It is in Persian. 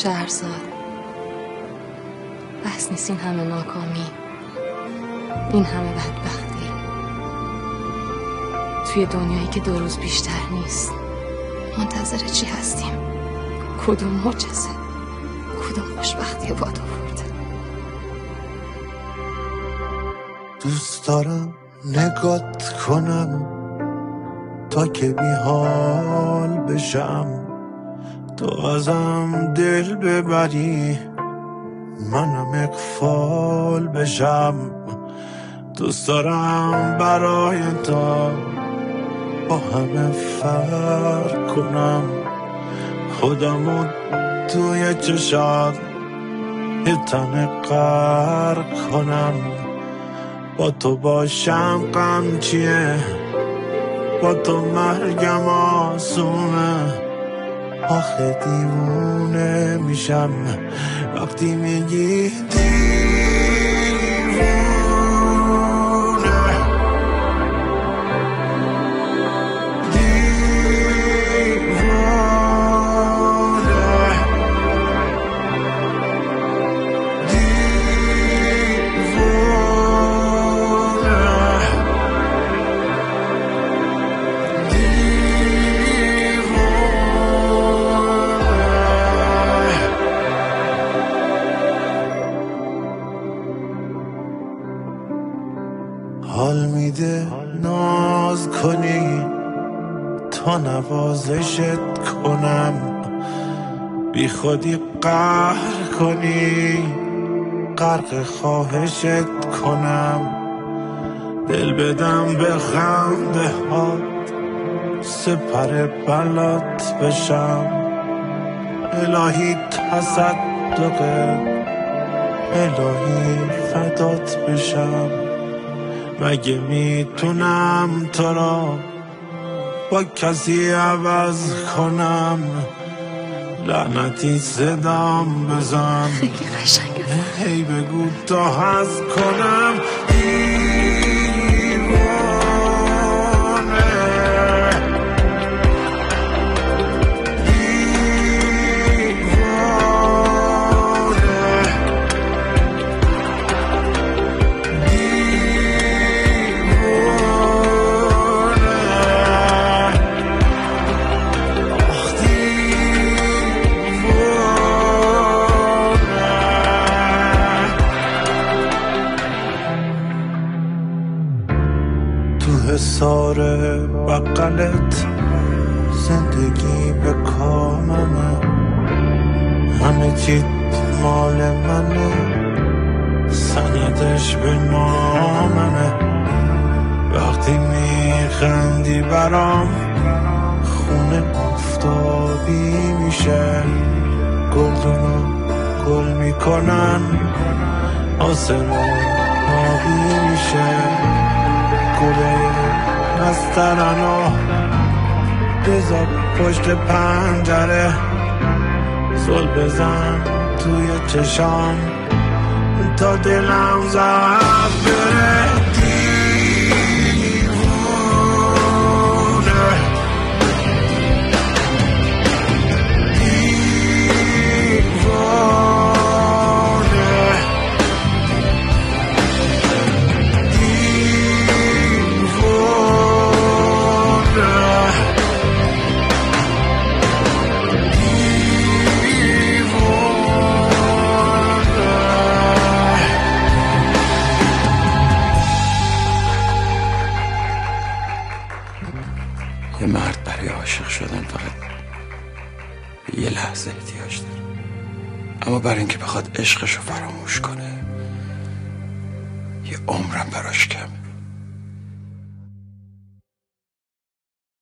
شهرزاد، بس نیست این همه ناکامی، این همه بدبختی توی دنیایی که 2 روز بیشتر نیست. منتظر چی هستیم؟ کدوم معجزه، کدوم خوشبختی باد آورده؟ دوست دارم نگات کنم تا که بی حال بشم، تو ازم دل ببری منم اغفال بشم. دوست دارم برای تو با همه فرق کنم، خودمو توی چشات یه تن غرق کنم. با تو باشم غم چیه، با تو مرگم آسونه. آخه دیوونه میشم وقتی میگی حال میده ناز کنی تا نوازشت کنم، بی خودی قهر کنی غرق خواهشت کنم. دل بدم به خنده هات سپر بلات بشم، الهی تصدقه الهی فدات بشم. مگه میتونم تو را با کسی عوض کنم؟ لعنتی صدام بزن، خیلی قشنگه. هی بگو تا هست کنم. حصار بقلت زندگی به کاممه، همه چیت مال منه، سندش به ناممه. وقتی میخندی برام خونه آفتابی میشه، گلدونو گل میکنن آسمون آبی میشه. گله نسترنو بذار پشت پنجره، زل بزن توی چشام تا دلم زد بره. یه مرد برای عاشق شدن فقط به یه لحظه احتیاج داره، اما برای اینکه بخواد عشقشو فراموش کنه یه عمرم براش کمه.